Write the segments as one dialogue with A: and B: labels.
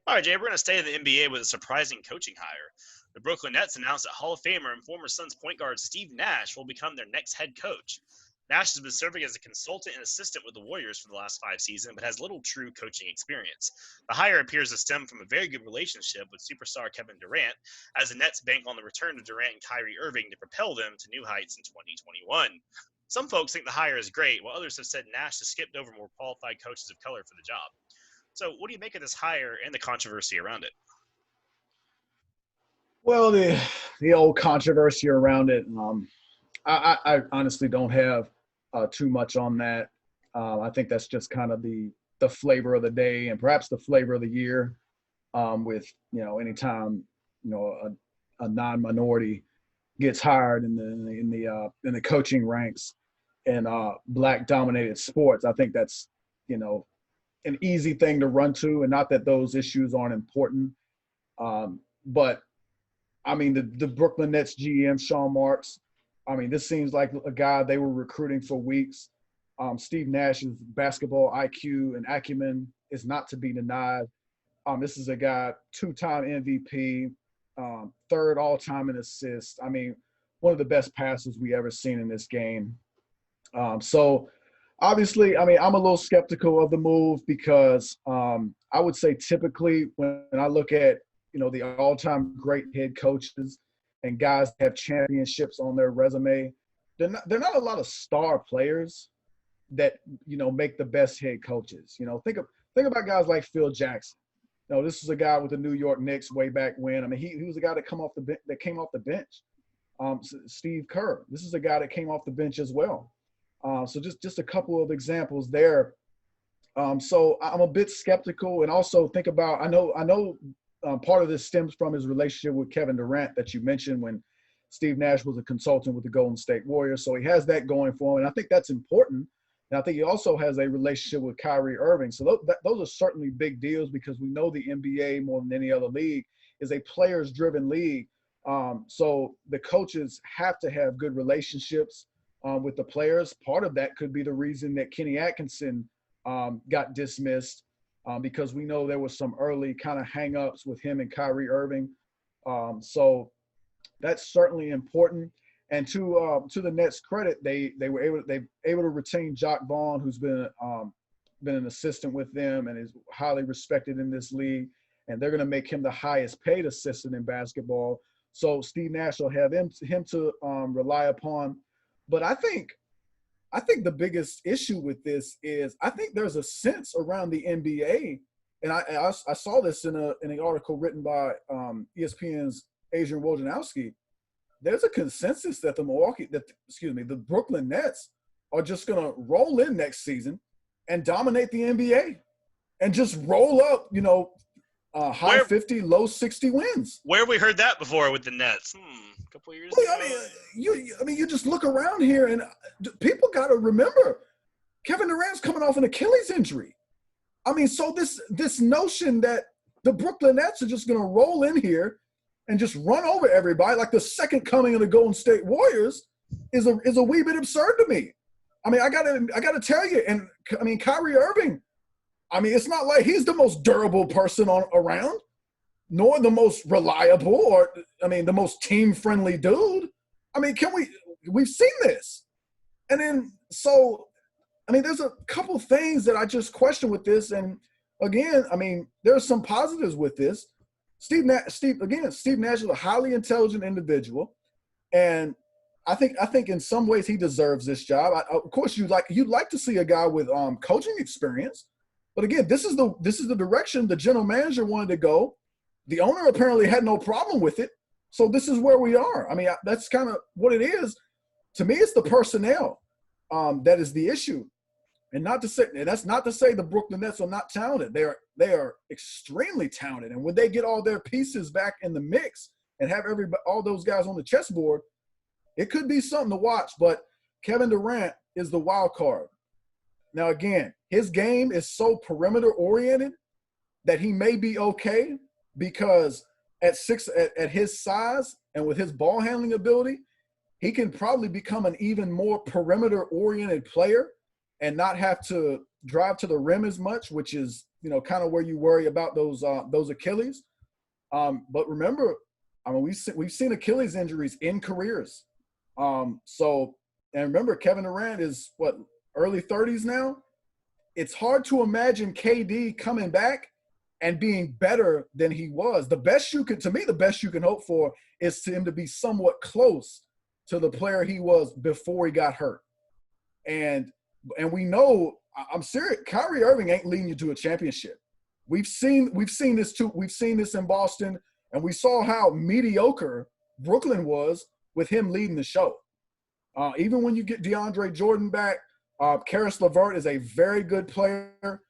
A: All right, Jay, we're going to stay in the NBA with a surprising coaching hire. The Brooklyn Nets announced that Hall of Famer and former Suns point guard Steve Nash will become their next head coach. Nash has been serving as a consultant and assistant with the Warriors for the last 5 seasons, but has little true coaching experience. The hire appears to stem from a very good relationship with superstar Kevin Durant, as the Nets bank on the return of Durant and Kyrie Irving to propel them to new heights in 2021. Some folks think the hire is great, while others have said Nash has skipped over more qualified coaches of color for the job. So, what do you make of this hire and the controversy around it?
B: Well, the old controversy around it, I honestly don't have too much on that. I think that's just kind of the flavor of the day and perhaps the flavor of the year. With anytime a non-minority gets hired in the coaching ranks in black-dominated sports, I think that's an easy thing to run to, and not that those issues aren't important, but I mean, the Brooklyn Nets GM, Sean Marks, I mean, this seems like a guy they were recruiting for weeks. Steve Nash's basketball IQ and acumen is not to be denied. This is a guy, two-time MVP, third all-time in assists. I mean, one of the best passes we ever seen in this game. So obviously, I mean, I'm a little skeptical of the move because I would say typically when I look at the all-time great head coaches and guys that have championships on their resume, they're not a lot of star players that make the best head coaches. Think about guys like Phil Jackson. This is a guy with the New York Knicks way back when. I mean, he was a guy that came off the bench. Steve Kerr. This is a guy that came off the bench as well. So just a couple of examples there. So I'm a bit skeptical, and also think about I know part of this stems from his relationship with Kevin Durant that you mentioned when Steve Nash was a consultant with the Golden State Warriors. So he has that going for him, and I think that's important. And I think he also has a relationship with Kyrie Irving. So those are certainly big deals because we know the NBA more than any other league is a players-driven league. So the coaches have to have good relationships with the players. Part of that could be the reason that Kenny Atkinson got dismissed because we know there was some early kind of hang-ups with him and Kyrie Irving. So that's certainly important. And to the Nets' credit, they were able to retain Jacques Vaughn, who's been an assistant with them and is highly respected in this league. And they're going to make him the highest paid assistant in basketball. So Steve Nash will have him to rely upon. But I think the biggest issue with this is I think there's a sense around the NBA, and I saw this in an article written by ESPN's Adrian Wojnarowski. There's a consensus that the Brooklyn Nets are just going to roll in next season and dominate the NBA and just roll up, high 50, low 60 wins.
A: Where have we heard that before with the Nets? A couple of years
B: ago. You just look around here, and people got to remember Kevin Durant's coming off an Achilles injury. I mean, so this notion that the Brooklyn Nets are just going to roll in here and just run over everybody like the second coming of the Golden State Warriors is a wee bit absurd to me. I mean, I gotta tell you, and I mean, Kyrie Irving, I mean, it's not like he's the most durable person around, nor the most reliable or, the most team-friendly dude. I mean, we've seen this. And then, so, there's a couple things that I just question with this. And again, there's some positives with this. Steve Nash is a highly intelligent individual. And I think in some ways he deserves this job. Of course, you'd like to see a guy with coaching experience. But again, this is the direction the general manager wanted to go. The owner apparently had no problem with it. So this is where we are. I mean, that's kind of what it is. To me, it's the personnel that is the issue. And that's not to say the Brooklyn Nets are not talented. They are extremely talented. And when they get all their pieces back in the mix and have all those guys on the chessboard, it could be something to watch. But Kevin Durant is the wild card. Now, again, his game is so perimeter-oriented that he may be okay because at his size and with his ball handling ability, he can probably become an even more perimeter-oriented player and not have to drive to the rim as much, which is, kind of where you worry about those Achilles. But remember, I mean, we've seen Achilles injuries in careers. So, and remember, Kevin Durant is what, early 30s now. It's hard to imagine KD coming back and being better than he was. The best you can hope for is to him to be somewhat close to the player he was before he got hurt. And we know, I'm serious, Kyrie Irving ain't leading you to a championship. We've seen this too. We've seen this in Boston, and we saw how mediocre Brooklyn was with him leading the show. Even when you get DeAndre Jordan back, Karis LeVert is a very good player.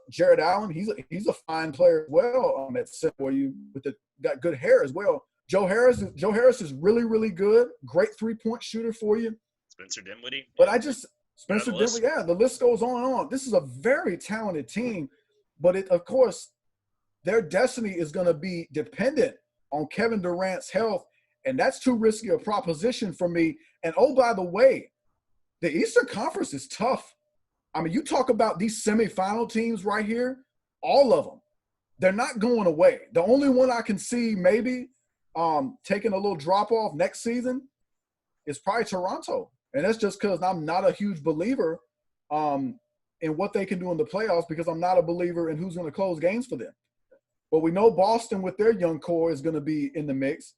B: Jared Allen, he's a fine player as well. At center for you got good hair as well. Joe Harris is really, really good. Great 3-point shooter for you.
A: Spencer Dinwiddie.
B: But Spencer Dinwiddie, yeah, the list goes on and on. This is a very talented team, but of course, their destiny is going to be dependent on Kevin Durant's health, and that's too risky a proposition for me. And oh, by the way, the Eastern Conference is tough. I mean, you talk about these semifinal teams right here, all of them, they're not going away. The only one I can see maybe taking a little drop off next season is probably Toronto. And that's just because I'm not a huge believer in what they can do in the playoffs, because I'm not a believer in who's going to close games for them. But we know Boston with their young core is going to be in the mix.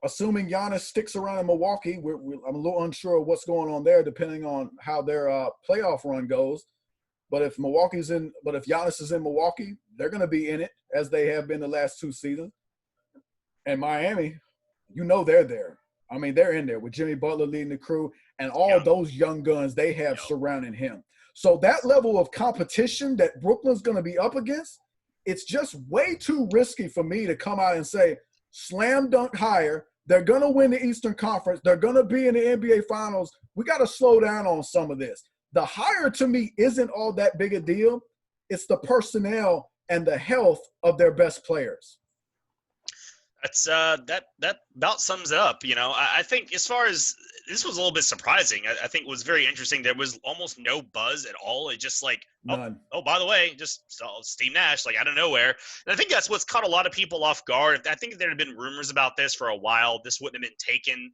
B: Assuming Giannis sticks around in Milwaukee, I'm a little unsure of what's going on there, depending on how their playoff run goes. But if Giannis is in Milwaukee, they're going to be in it, as they have been the last 2 seasons. And Miami, they're there. I mean, they're in there with Jimmy Butler leading the crew and all those young guns they have surrounding him. So that level of competition that Brooklyn's going to be up against, it's just way too risky for me to come out and say, slam dunk higher. They're going to win the Eastern Conference. They're going to be in the NBA Finals. We got to slow down on some of this. The hire, to me, isn't all that big a deal. It's the personnel and the health of their best players.
A: That's that about sums it up. I think as far as this was a little bit surprising. I think it was very interesting. There was almost no buzz at all. It just like, oh, by the way, just Steve Nash, like out of nowhere. And I think that's what's caught a lot of people off guard. I think there had been rumors about this for a while. This wouldn't have been taken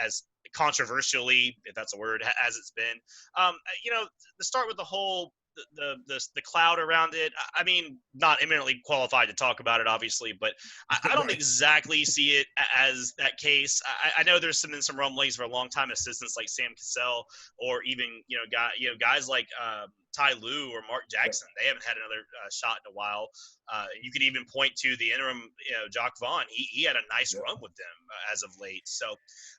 A: as controversially, if that's a word, as it's been. To start with the whole the cloud around it. I mean, not eminently qualified to talk about it, obviously, but I don't exactly see it as that case. I know there's been some rumblings for long-time assistants like Sam Cassell, or even guys like Ty Lue or Mark Jackson. They haven't had another shot in a while. You could even point to the interim, Jock Vaughn. He had a nice run with them as of late. So,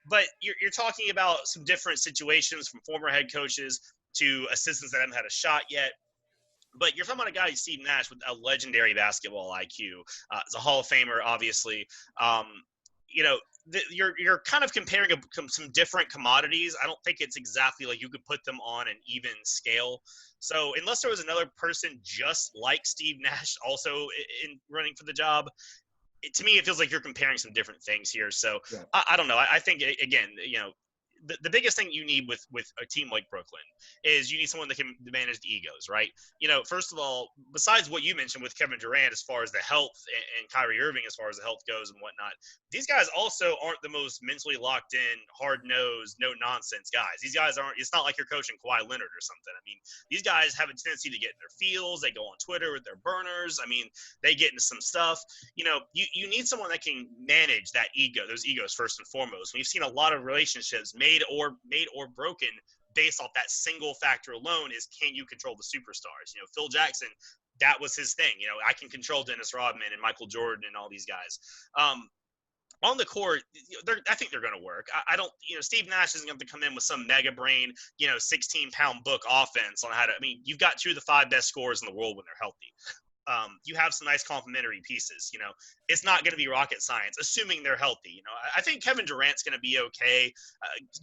A: but you're talking about some different situations, from former head coaches to assistants that haven't had a shot yet. But you're talking about a guy, Steve Nash, with a legendary basketball IQ. As a Hall of Famer, obviously. You're kind of comparing some different commodities. I don't think it's exactly like you could put them on an even scale. So unless there was another person just like Steve Nash also in running for the job, to me, it feels like you're comparing some different things here. So I don't know. I think, again, the biggest thing you need with a team like Brooklyn is you need someone that can manage the egos, right? First of all, besides what you mentioned with Kevin Durant as far as the health, and Kyrie Irving as far as the health goes and whatnot, these guys also aren't the most mentally locked in, hard-nosed, no-nonsense guys. These guys aren't – it's not like you're coaching Kawhi Leonard or something. I mean, these guys have a tendency to get in their feels. They go on Twitter with their burners. I mean, they get into some stuff. You need someone that can manage that ego, those egos first and foremost. We've seen a lot of relationships made or broken based off that single factor alone is, can you control the superstars? Phil Jackson, that was his thing. I can control Dennis Rodman and Michael Jordan and all these guys. On the court, I think they're going to work. I don't, Steve Nash isn't going to come in with some mega brain, 16-pound book offense on how to. I mean, you've got 2 of the 5 best scorers in the world when they're healthy. You have some nice complementary pieces. It's not going to be rocket science, assuming they're healthy. I think Kevin Durant's going to be okay.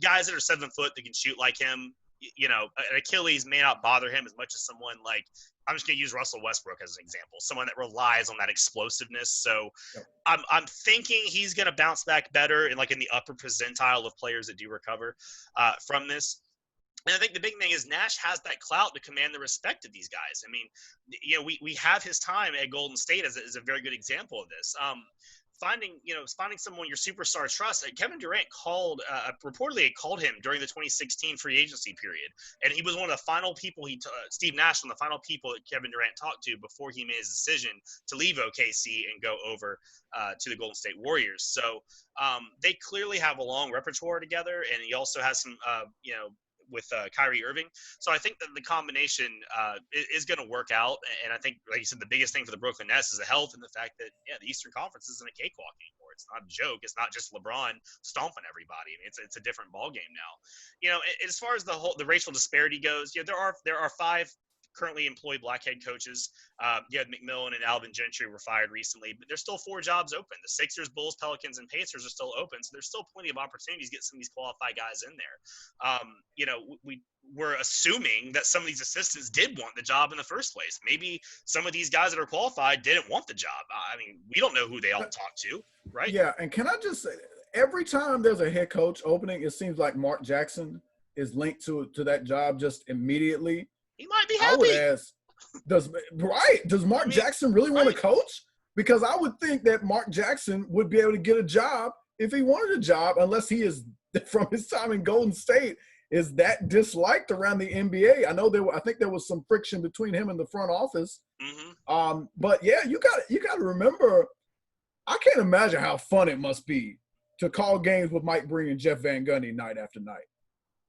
A: Guys that are 7 foot that can shoot like him, an Achilles may not bother him as much as someone like, I'm just going to use Russell Westbrook as an example, someone that relies on that explosiveness. So I'm thinking he's going to bounce back better in the upper percentile of players that do recover from this. And I think the big thing is Nash has that clout to command the respect of these guys. I mean, we have his time at Golden State as a very good example of this. Finding someone your superstar trusts. Kevin Durant reportedly called him during the 2016 free agency period, and he was one of the final people. Steve Nash, one of the final people that Kevin Durant talked to before he made his decision to leave OKC and go over to the Golden State Warriors. So they clearly have a long repertoire together, and he also has some with Kyrie Irving. So I think that the combination is going to work out. And I think, like you said, the biggest thing for the Brooklyn Nets is the health and the fact that, the Eastern Conference isn't a cakewalk anymore. It's not a joke. It's not just LeBron stomping everybody. I mean, it's a different ballgame now. As far as the racial disparity goes, there are 5 currently employed black head coaches. McMillan and Alvin Gentry were fired recently, but there's still 4 jobs open. The Sixers, Bulls, Pelicans, and Pacers are still open, so there's still plenty of opportunities to get some of these qualified guys in there. We're assuming that some of these assistants did want the job in the first place. Maybe some of these guys that are qualified didn't want the job. I mean, we don't know who they all talked to, right?
B: Yeah, and can I just say, every time there's a head coach opening, it seems like Mark Jackson is linked to that job just immediately.
A: He might be happy.
B: I would ask, does Mark Jackson really want to coach? Because I would think that Mark Jackson would be able to get a job if he wanted a job, unless he is, from his time in Golden State, is that disliked around the NBA. I think there was some friction between him and the front office.
A: Mm-hmm.
B: But yeah, you got to remember, I can't imagine how fun it must be to call games with Mike Breen and Jeff Van Gundy night after night.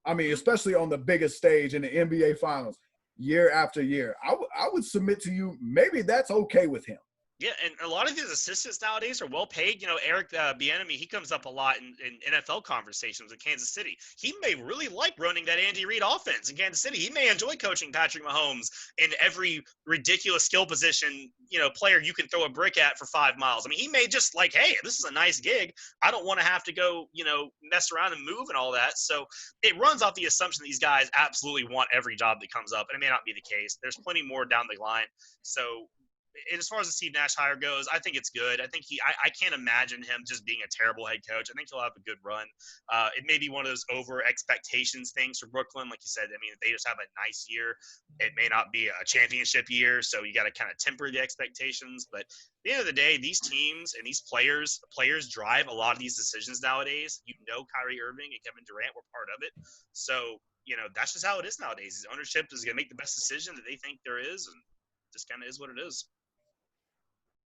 B: I mean, especially on the biggest stage in the NBA Finals, year after year. I would submit to you, maybe that's okay with him.
A: Yeah, and a lot of these assistants nowadays are well paid. Eric Bieniemy, he comes up a lot in NFL conversations with Kansas City. He may really like running that Andy Reid offense in Kansas City. He may enjoy coaching Patrick Mahomes in every ridiculous skill position, player you can throw a brick at for 5 miles. I mean, he may just like, hey, this is a nice gig. I don't want to have to go, mess around and move and all that. So it runs off the assumption that these guys absolutely want every job that comes up, and it may not be the case. There's plenty more down the line. So as far as the Steve Nash hire goes, I think it's good. I think I can't imagine him just being a terrible head coach. I think he'll have a good run. It may be one of those over expectations things for Brooklyn. Like you said, I mean, if they just have a nice year, it may not be a championship year. So you got to kind of temper the expectations. But at the end of the day, these teams and these players drive a lot of these decisions nowadays. Kyrie Irving and Kevin Durant were part of it. So, that's just how it is nowadays. Ownership is going to make the best decision that they think there is. And just kind of is what it is.